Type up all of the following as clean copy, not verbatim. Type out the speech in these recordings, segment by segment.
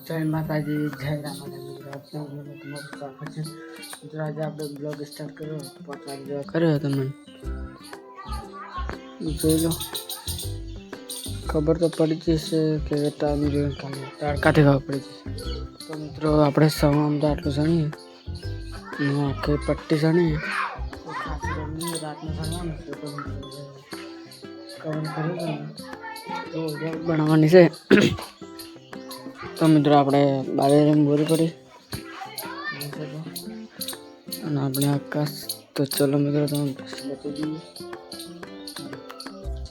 જય માતાજી, જય રામાજી મિત્રો. તમારું સ્વાગત છે મિત્રો. આજે આપણે બ્લોગ સ્ટાર્ટ કર્યો, 5 વાગે કર્યો તમને જોઈ લો. ખબર તો પડી જશે કે ટાઈમ જોઈને ખાલી તડકાથી ખબર પડી જશે. તો મિત્રો આપણે સવામાં તો આટલું જણીએ, આખી પટ્ટી જણીએ તો ખાસ કરીને રાતનું જણવાનું છે. તો કવર કર્યું તો બનાવવાની છે. તો મિત્રો આપણે બાજરીની બોરી પડી અને આપણે આકાશ. તો ચલો મિત્રો તમે બતાવી દઈએ.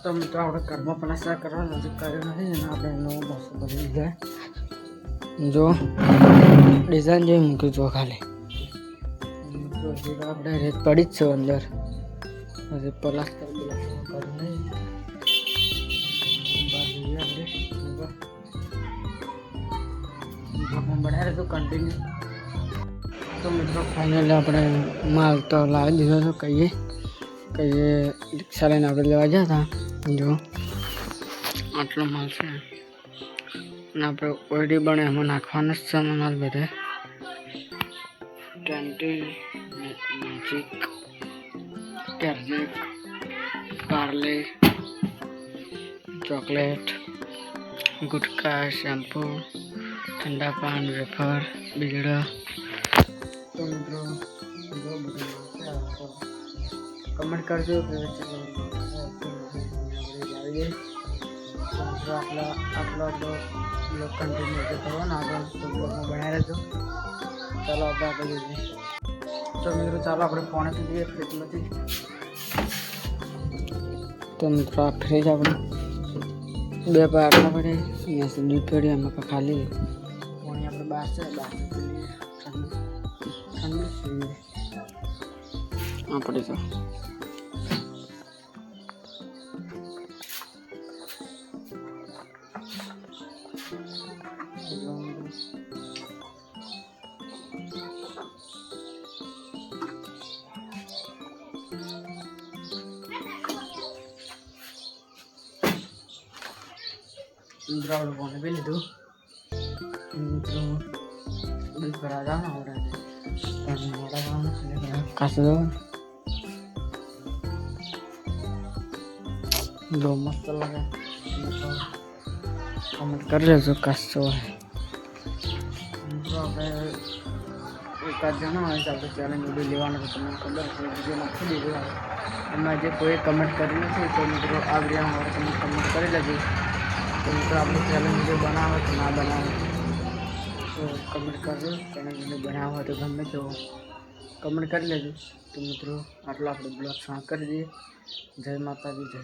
તો મિત્રો આપણે ઘરમાં પ્લાસ્ટર કરવાનું હજી કર્યું નથી અને આપણે નવું બસો બદલી જાય. જો ડિઝાઇન જેવી મૂકી જો ખાલી મિત્રો. હજી તો આપણે રેત પડી જ છે અંદર, હજી પ્લાસ્ટર કર્યું નહીં. બનાવી રહેતું કન્ટિન્યુ. તો મિત્રો ફાઇનલી આપણે માલ તો લાવી દીધો હતો. કહીએ રિક્ષા લઈને આપણે લેવા ગયા હતા. જો આટલો માલ છે અને આપણે ઓયડી બને એમાં નાખવાનો જ છે માલ બધે. કેન્ટી, મેજિક, એરજેક, પાર્લે, ચોકલેટ, ગુટકા, શેમ્પુ, ઠંડા પાન, વેફર, બીજડા. તો મિત્રો જો બધું કમેન્ટ કરજો કે લાવી આટલો બ્લોગ કન્ટિન્યુ કરવાનો આગળ તો બ્લોગમાં બનાવી રહેજો. ચાલો આપણે આગળ જઈએ. તો મિત્રો ચાલો આપણે પોણે સુધી ફ્રીજમાંથી. તો મિત્રો આ ફ્રીજ આપણે 2 પાટલા પડે, અહીંયા સુધી પડી, એમાં ખાલી પાણી આપણે બહાર છે. બહાર ઠંડી આપણે તો મિત્રો આપણે પાણી પી લીધું. મિત્રો દૂધ ભરા જવાનું આપણે પણ મોડા જવાનું કાશે જવાનું. બહુ મસ્ત લાગે. કમેન્ટ કરી લેજો કાશો હોય. મિત્રો આપણે એકાદ જણા હોય તો આપણે ચેલેન્જ વિડીયો લેવાનો તો તમને ખબર છે. વિડીયો નાખી દીધું. એમાં જે કોઈ કમેન્ટ કરી નથી તો મિત્રો આ વિડીયોમાં મારે તમે કમેન્ટ કરી લેજો. તો મિત્રો આપણે ચેલેન્જ વિડીયો બનાવે કે ના બનાવે તો કમેન્ટ કરજો. ચેલેન્જ વિડીયો બનાવવા હોય તો ગમે તો કમેન્ટ કરી લેજો. તો મિત્રો આટલો આપણે બ્લોગ સમાપ્ત કરી દઈએ. જય માતાજી, જય.